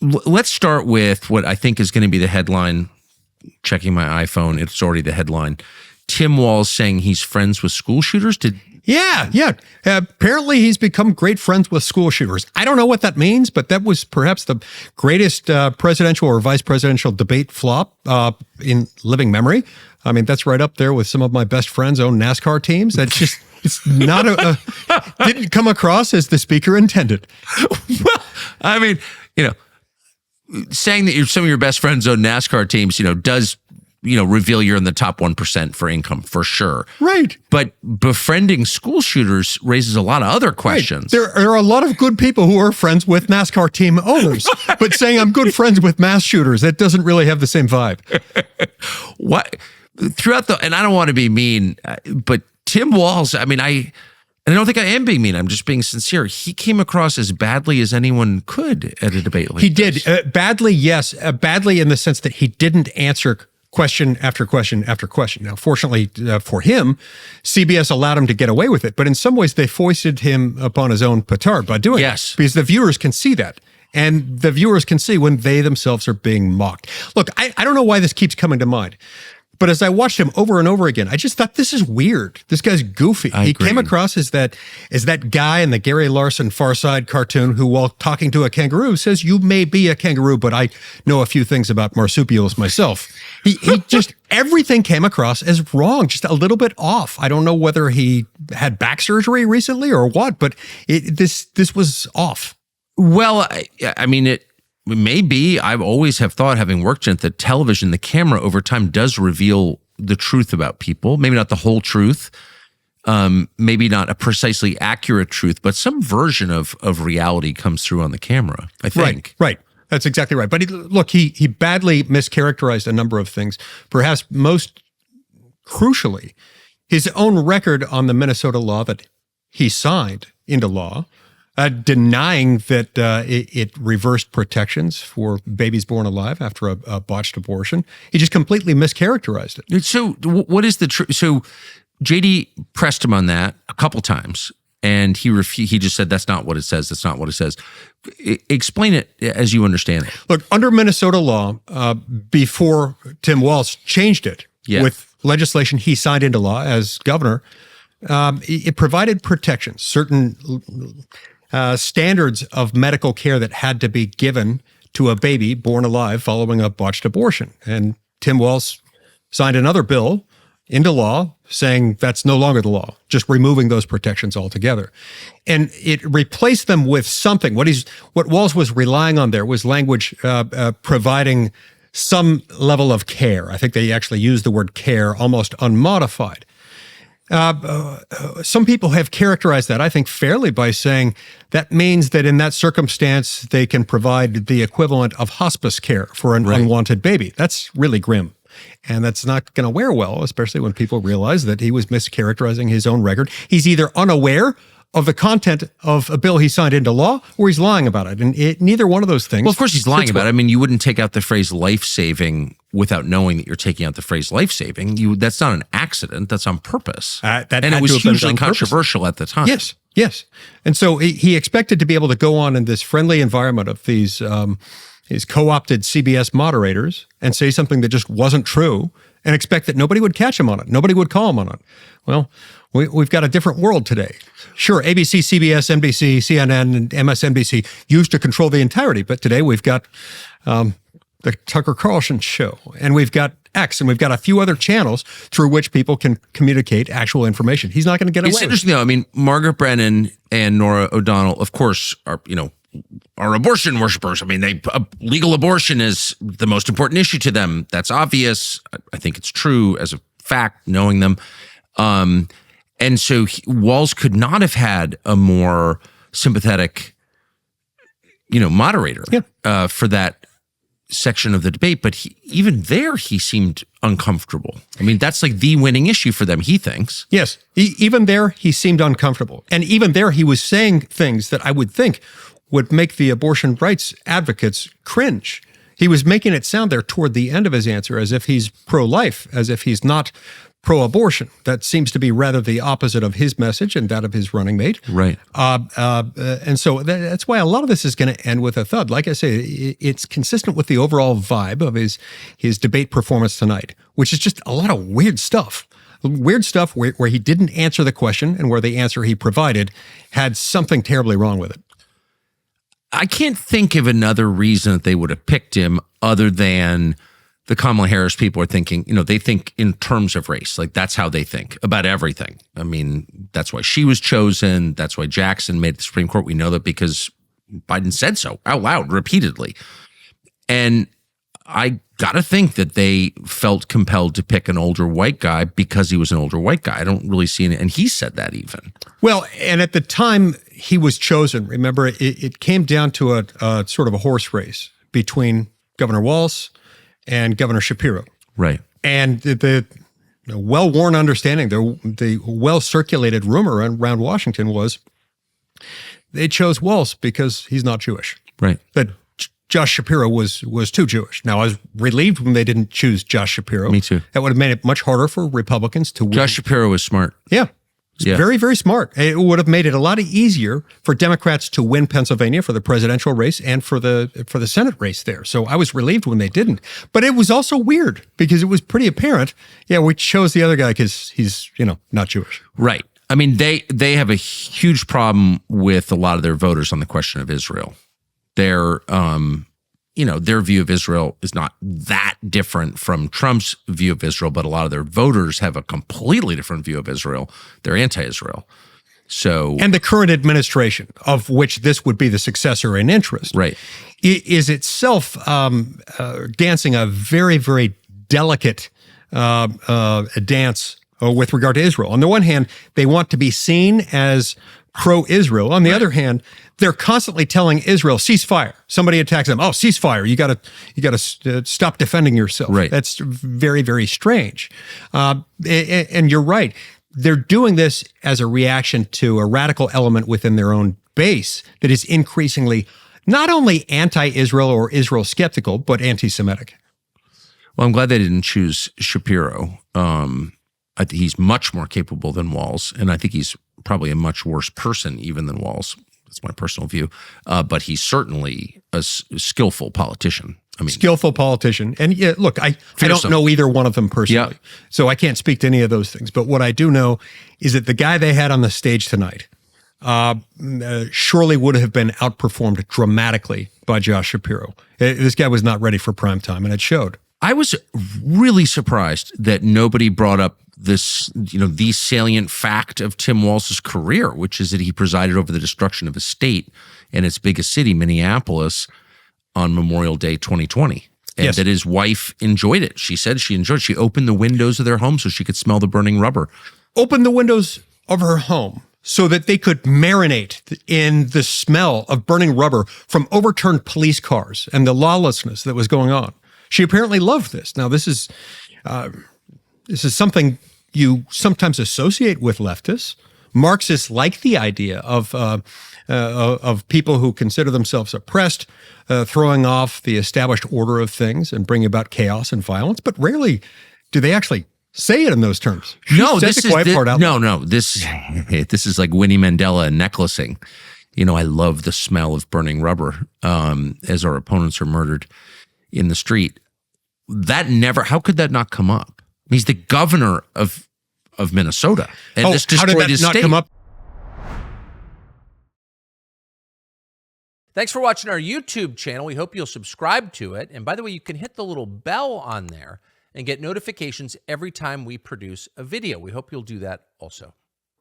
let's start with what I think is going to be the headline. Checking my iPhone, it's already the headline. Tim Walz saying he's friends with school shooters. Yeah. Apparently, he's become great friends with school shooters. I don't know what that means, but that was perhaps the greatest presidential or vice presidential debate flop in living memory. I mean, that's right up there with some of my best friends' own NASCAR teams. That's just, it's not didn't come across as the speaker intended. Well, I mean, saying that some of your best friends own NASCAR teams, does reveal you're in the top 1% for income, for sure. Right. But befriending school shooters raises a lot of other questions. Right. There are a lot of good people who are friends with NASCAR team owners, but saying I'm good friends with mass shooters, that doesn't really have the same vibe. What? And I don't want to be mean, but Tim Walz, I mean, I don't think I am being mean. I'm just being sincere. He came across as badly as anyone could at a debate like this. He did. Badly, yes. Badly in the sense that he didn't answer question after question after question. Now, fortunately for him, CBS allowed him to get away with it. But in some ways, they foisted him upon his own petard by doing it. Because the viewers can see that. And the viewers can see when they themselves are being mocked. Look, I don't know why this keeps coming to mind. But as I watched him over and over again, I just thought, this is weird. This guy's goofy. He came across as that guy in the Gary Larson Far Side cartoon who, while talking to a kangaroo, says, "You may be a kangaroo, but I know a few things about marsupials myself." He just, everything came across as wrong, just a little bit off. I don't know whether he had back surgery recently or what, but this was off. Well, I mean, it may be. I've always have thought, having worked in that television, the camera over time does reveal the truth about people. Maybe not the whole truth, maybe not a precisely accurate truth, but some version of reality comes through on the camera, I think. Right. That's exactly right. But he badly mischaracterized a number of things. Perhaps most crucially, his own record on the Minnesota law that he signed into law, denying that it reversed protections for babies born alive after a botched abortion. He just completely mischaracterized it. So what is the truth? So JD pressed him on that a couple times, and he just said, that's not what it says. That's not what it says. Explain it as you understand it. Look, under Minnesota law, before Tim Walz changed it with legislation he signed into law as governor, it provided protections, certain standards of medical care that had to be given to a baby born alive following a botched abortion. And Tim Walz signed another bill into law saying that's no longer the law, just removing those protections altogether. And it replaced them with something. What Walz was relying on there was language providing some level of care. I think they actually used the word care almost unmodified. Some people have characterized that, I think, fairly by saying that means that in that circumstance, they can provide the equivalent of hospice care for an unwanted baby. That's really grim. And that's not going to wear well, especially when people realize that he was mischaracterizing his own record. He's either unaware of the content of a bill he signed into law, or he's lying about it. And neither one of those things. Well, of course he's lying about it. I mean, you wouldn't take out the phrase life-saving without knowing that you're taking out the phrase life-saving. That's not an accident. That's on purpose. And it was hugely controversial at the time. Yes. And so he expected to be able to go on in this friendly environment of these co-opted CBS moderators and say something that just wasn't true and expect that nobody would catch him on it. Nobody would call him on it. Well, we've got a different world today. Sure, ABC, CBS, NBC, CNN, and MSNBC used to control the entirety, but today we've got the Tucker Carlson show, and we've got X, and we've got a few other channels through which people can communicate actual information. He's not going to get away with it. It's interesting, though. I mean, Margaret Brennan and Norah O'Donnell, of course, are abortion worshipers. I mean, legal abortion is the most important issue to them. That's obvious. I think it's true as a fact, knowing them. And so Walz could not have had a more sympathetic, moderator for that section of the debate. But even there, he seemed uncomfortable. I mean, that's like the winning issue for them, he thinks. Yes, even there, he seemed uncomfortable. And even there, he was saying things that I would think would make the abortion rights advocates cringe. He was making it sound there toward the end of his answer as if he's pro-life, as if he's not pro-abortion. That seems to be rather the opposite of his message and that of his running mate. Right. And so that's why a lot of this is going to end with a thud. Like I say, it's consistent with the overall vibe of his debate performance tonight, which is just a lot of weird stuff. Weird stuff where he didn't answer the question and where the answer he provided had something terribly wrong with it. I can't think of another reason that they would have picked him other than the Kamala Harris people are thinking, they think in terms of race. Like, that's how they think about everything. I mean, that's why she was chosen. That's why Jackson made the Supreme Court. We know that because Biden said so out loud repeatedly. And I got to think that they felt compelled to pick an older white guy because he was an older white guy. I don't really see it. And he said that even. Well, and at the time he was chosen, remember, it came down to a sort of a horse race between Governor Walz and Governor Shapiro. Right. And the well-worn understanding, the well-circulated rumor around Washington was they chose Walz because he's not Jewish. Right. That Josh Shapiro was too Jewish. Now, I was relieved when they didn't choose Josh Shapiro. Me too. That would have made it much harder for Republicans to win. Josh Shapiro was smart. Yeah. Very, very smart. It would have made it a lot easier for Democrats to win Pennsylvania for the presidential race and for the Senate race there. So I was relieved when they didn't. But it was also weird because it was pretty apparent. Yeah, we chose the other guy because he's, not Jewish. Right. I mean, they have a huge problem with a lot of their voters on the question of Israel. Their view of Israel is not that different from Trump's view of Israel, but a lot of their voters have a completely different view of Israel. They're anti-Israel. So, and the current administration, of which this would be the successor in interest, right, is itself dancing a very, very delicate dance with regard to Israel. On the one hand, they want to be seen as pro-Israel. On the other hand, they're constantly telling Israel, cease fire. Somebody attacks them. Oh, cease fire. You got to stop defending yourself. Right. That's very, very strange. And you're right. They're doing this as a reaction to a radical element within their own base that is increasingly not only anti-Israel or Israel skeptical, but anti-Semitic. Well, I'm glad they didn't choose Shapiro. I think he's much more capable than Walz, and I think he's probably a much worse person even than Walz. That's my personal view. But he's certainly a skillful politician. I mean, skillful politician. And yeah, look, I don't know either one of them personally, so I can't speak to any of those things. But what I do know is that the guy they had on the stage tonight surely would have been outperformed dramatically by Josh Shapiro. This guy was not ready for prime time, and it showed. I was really surprised that nobody brought up this, the salient fact of Tim Walz's career, which is that he presided over the destruction of a state in its biggest city, Minneapolis, on Memorial Day 2020. And that his wife enjoyed it. She said she enjoyed it. She opened the windows of their home so she could smell the burning rubber. Opened the windows of her home so that they could marinate in the smell of burning rubber from overturned police cars and the lawlessness that was going on. She apparently loved this. Now, this is something you sometimes associate with leftists. Marxists like the idea of people who consider themselves oppressed, throwing off the established order of things and bringing about chaos and violence, but rarely do they actually say it in those terms. No, this is this is like Winnie Mandela and necklacing. I love the smell of burning rubber as our opponents are murdered in the street. How could that not come up? He's the governor of Minnesota, and this destroyed his state. Come up? Thanks for watching our YouTube channel. We hope you'll subscribe to it. And by the way, you can hit the little bell on there and get notifications every time we produce a video. We hope you'll do that also.